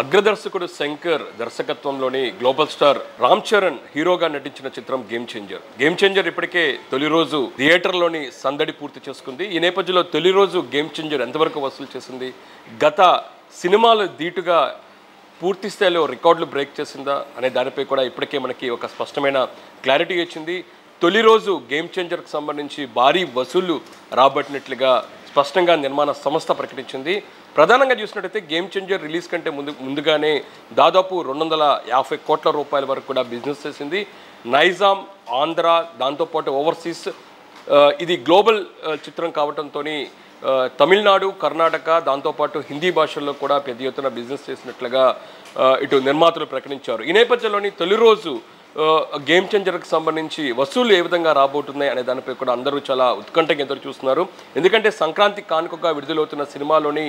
అగ్రదర్శకుడు Shankar దర్శకత్వంలోని global star Ram Charan హీరోగా నటించిన చిత్రం గేమ్ చేంజర్ ఇప్పటికే తొలి రోజు థియేటర్లోని సందడి పూర్తి చేసుకుంది. ఈ నేపథ్యంలో తొలి రోజు గేమ్ చేంజర్ ఎంతవరకు వసూలు చేసింది, గత సినిమాలు ధీటుగా పూర్తి స్థాయిలో రికార్డులు బ్రేక్ చేసిందా అనే దానిపై కూడా ఇప్పటికే మనకి ఒక స్పష్టమైన క్లారిటీ వచ్చింది. తొలి రోజు గేమ్ చేంజర్కి సంబంధించి భారీ వసూళ్లు రాబట్టినట్లుగా స్పష్టంగా నిర్మాణ సంస్థ ప్రకటించింది. ప్రధానంగా చూసినట్టయితే గేమ్ చేంజర్ రిలీజ్ కంటే ముందుగానే దాదాపు 250 కోట్ల రూపాయల వరకు కూడా బిజినెస్ చేసింది. నైజాం, ఆంధ్ర, దాంతోపాటు ఓవర్సీస్, ఇది గ్లోబల్ చిత్రం కావడంతో తమిళనాడు, కర్ణాటక, దాంతోపాటు హిందీ భాషల్లో కూడా పెద్ద ఎత్తున బిజినెస్ చేసినట్లుగా ఇటు నిర్మాతలు ప్రకటించారు. ఈ నేపథ్యంలోని తొలి రోజు గేమ్ చేంజర్కి సంబంధించి వసూళ్లు ఏ విధంగా రాబోతున్నాయి అనే దానిపై కూడా అందరూ చాలా ఉత్కంఠగా ఎదురు చూస్తున్నారు. ఎందుకంటే సంక్రాంతి కానుకగా విడుదలవుతున్న సినిమాలోని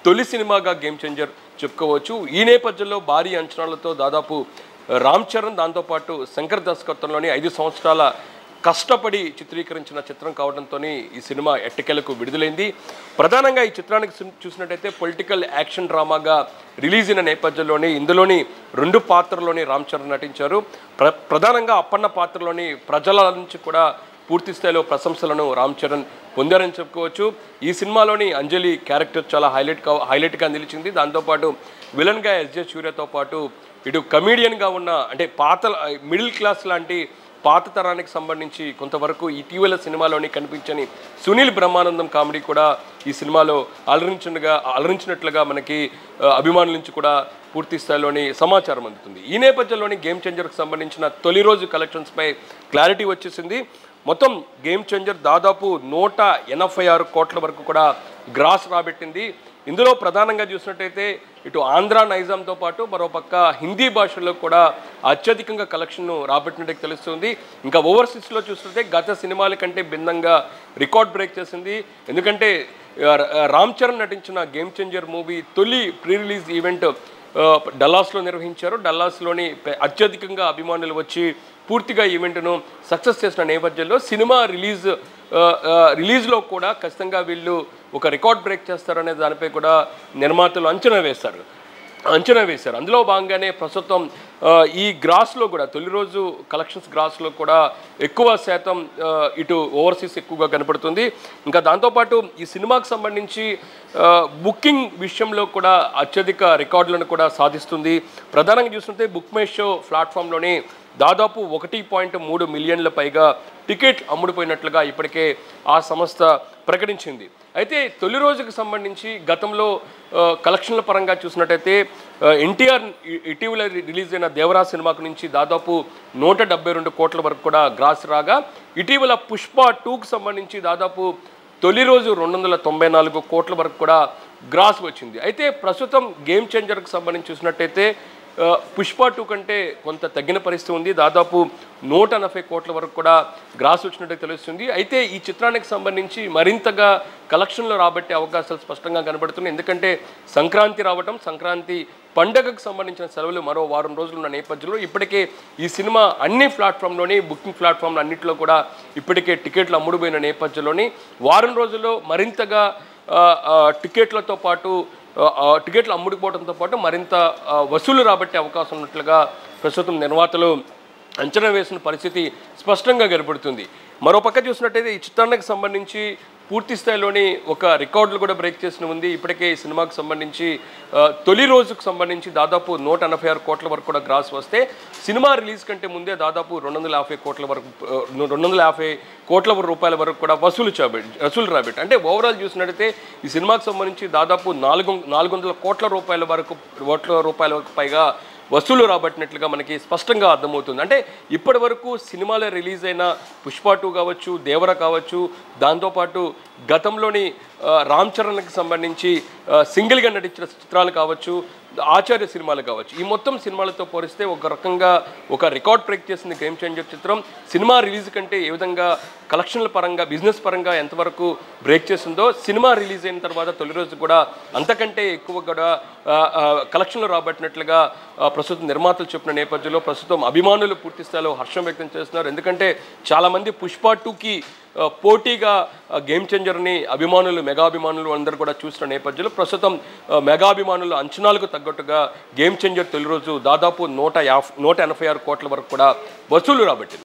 తొలి సినిమాగా గేమ్ చేంజర్ చెప్పుకోవచ్చు. ఈ నేపథ్యంలో భారీ అంచనాలతో దాదాపు రామ్ చరణ్, దాంతోపాటు శంకర్ దర్శకత్వంలోని 5 సంవత్సరాల కష్టపడి చిత్రీకరించిన చిత్రం కావడంతో ఈ సినిమా ఎట్టకేలకు విడుదలైంది. ప్రధానంగా ఈ చిత్రానికి చూసినట్టయితే పొలిటికల్ యాక్షన్ డ్రామాగా రిలీజ్ అయిన నేపథ్యంలోని ఇందులోని 2 పాత్రలోని రామ్ చరణ్ నటించారు. ప్రధానంగా అప్పన్న పాత్రలోని ప్రజల నుంచి కూడా పూర్తి స్థాయిలో ప్రశంసలను రామ్ చరణ్ పొందారని చెప్పుకోవచ్చు. ఈ సినిమాలోని అంజలి క్యారెక్టర్ చాలా హైలైట్గా నిలిచింది. దాంతోపాటు విలన్గా ఎస్జే సూర్యతో పాటు ఇటు కమీడియన్గా ఉన్న, అంటే మిడిల్ క్లాస్ లాంటి పాత తరానికి సంబంధించి కొంతవరకు ఇటీవల సినిమాలోని కనిపించని సునీల్ బ్రహ్మానందం కామెడీ కూడా ఈ సినిమాలో అలరించినట్లుగా మనకి అభిమానుల నుంచి కూడా పూర్తి స్థాయిలోని సమాచారం అందుతుంది. ఈ నేపథ్యంలోని గేమ్ చేంజర్కి సంబంధించిన తొలి రోజు కలెక్షన్స్పై క్లారిటీ వచ్చేసింది. మొత్తం గేమ్ చేంజర్ దాదాపు 186 కోట్ల వరకు కూడా గ్రాస్ రాబెట్టింది. ఇందులో ప్రధానంగా చూసినట్టయితే ఇటు ఆంధ్ర, నైజాంతో పాటు మరోపక్క హిందీ భాషల్లో కూడా అత్యధికంగా కలెక్షన్ను రాబట్టినట్టు తెలుస్తుంది. ఇంకా ఓవర్సీస్లో చూస్తుంటే గత సినిమాల కంటే భిన్నంగా రికార్డ్ బ్రేక్ చేసింది. ఎందుకంటే రామ్ చరణ్ నటించిన గేమ్ చేంజర్ మూవీ తొలి ప్రీ రిలీజ్ ఈవెంట్ డల్లాస్లో నిర్వహించారు. డల్లాస్లోని అత్యధికంగా అభిమానులు వచ్చి పూర్తిగా ఈవెంట్ను సక్సెస్ చేసిన నేపథ్యంలో సినిమా రిలీజ్లో కూడా ఖచ్చితంగా వీళ్ళు ఒక రికార్డ్ బ్రేక్ చేస్తారనే దానిపై కూడా నిర్మాతలు అంచనా వేశారు. అందులో భాగంగానే ప్రస్తుతం ఈ గ్రాస్లో కూడా తొలి రోజు కలెక్షన్స్ గ్రాస్లో కూడా ఎక్కువ శాతం ఇటు ఓవర్సీస్ ఎక్కువగా కనపడుతుంది. ఇంకా దాంతోపాటు ఈ సినిమాకు సంబంధించి బుకింగ్ విషయంలో కూడా అత్యధిక రికార్డులను కూడా సాధిస్తుంది. ప్రధానంగా చూస్తుంటే బుక్ మై షో ప్లాట్ఫామ్లోని దాదాపు 1.3 మిలియన్ల పైగా టికెట్ అమ్ముడుపోయినట్లుగా ఇప్పటికే ఆ సంస్థ ప్రకటించింది. అయితే తొలి రోజుకు సంబంధించి గతంలో కలెక్షన్ల పరంగా చూసినట్టయితే ఎన్టీఆర్ ఇటీవల రిలీజ్ అయిన దేవరా సినిమాకు నుంచి దాదాపు 172 కోట్ల వరకు కూడా గ్రాస్ రాగా, ఇటీవల పుష్ప 2కు సంబంధించి దాదాపు తొలి రోజు 294 కోట్ల వరకు కూడా గ్రాస్ వచ్చింది. అయితే ప్రస్తుతం గేమ్ చేంజర్కి సంబంధించి చూసినట్టయితే పుష్ప 2 కంటే కొంత తగ్గిన పరిస్థితి ఉంది. దాదాపు 180 కోట్ల వరకు కూడా గ్రాస్ వచ్చినట్టు తెలుస్తుంది. అయితే ఈ చిత్రానికి సంబంధించి మరింతగా కలెక్షన్లు రాబట్టే అవకాశాలు స్పష్టంగా కనబడుతున్నాయి. ఎందుకంటే సంక్రాంతి రావటం, సంక్రాంతి పండగకు సంబంధించిన సెలవులు మరో వారం రోజులు ఉన్న నేపథ్యంలో ఇప్పటికే ఈ సినిమా అన్ని ప్లాట్ఫామ్లోని బుకింగ్ ప్లాట్ఫామ్లు అన్నింటిలో కూడా ఇప్పటికే టికెట్లు అమ్ముడుపోయిన నేపథ్యంలోని వారం రోజుల్లో మరింతగా టికెట్లతో పాటు టికెట్లు అమ్ముడుపోవడంతో పాటు మరింత వసూలు రాబట్టే అవకాశం ఉన్నట్లుగా ప్రస్తుతం నిర్మాతలు అంచనా వేసిన పరిస్థితి స్పష్టంగా కనబడుతుంది. మరోపక్క చూసినట్టయితే ఈ చిత్రానికి సంబంధించి పూర్తి స్థాయిలోని ఒక రికార్డులు కూడా బ్రేక్ చేసిన ఉంది. ఇప్పటికే ఈ సినిమాకు సంబంధించి తొలి రోజుకు సంబంధించి దాదాపు 186 కోట్ల వరకు కూడా గ్రాస్ వస్తే సినిమా రిలీజ్ కంటే ముందే దాదాపు 250 కోట్ల రూపాయల వరకు కూడా వసూలు రాబట్టి, అంటే ఓవరాల్ చూసినట్టయితే ఈ సినిమాకు సంబంధించి దాదాపు 400 కోట్ల రూపాయల వరకు పైగా వసూలు రాబట్టినట్లుగా మనకి స్పష్టంగా అర్థమవుతుంది. అంటే ఇప్పటి వరకు సినిమాలో రిలీజ్ అయిన పుష్ప 2 కావచ్చు, దేవర కావచ్చు, దాంతోపాటు గతంలోని రామ్ చరణ్కి సంబంధించి సింగిల్గా నటించిన చిత్రాలు కావచ్చు, ఆచార్య సినిమాలు కావచ్చు, ఈ మొత్తం సినిమాలతో పోలిస్తే ఒక రకంగా ఒక రికార్డ్ బ్రేక్ చేసింది గేమ్ చేంజర్ చిత్రం. సినిమా రిలీజ్ కంటే ఏ విధంగా కలెక్షన్ల పరంగా, బిజినెస్ పరంగా ఎంతవరకు బ్రేక్ చేసిందో సినిమా రిలీజ్ అయిన తర్వాత తొలి రోజు కూడా అంతకంటే ఎక్కువ కూడా కలెక్షన్లు రాబట్టినట్లుగా ప్రస్తుతం నిర్మాతలు చెప్పిన నేపథ్యంలో ప్రస్తుతం అభిమానులు పూర్తి స్థాయిలో హర్షం వ్యక్తం చేస్తున్నారు. ఎందుకంటే చాలామంది పుష్ప 2కి పోటీగా గేమ్ చేంజర్ని మెగా అభిమానులు అందరూ కూడా చూసిన నేపథ్యంలో ప్రస్తుతం మెగా అభిమానుల అంచనాలకు తగ్గట్టుగా గేమ్ చేంజర్ తొలి రోజు దాదాపు 186 కోట్ల వరకు కూడా వసూలు రాబట్టింది.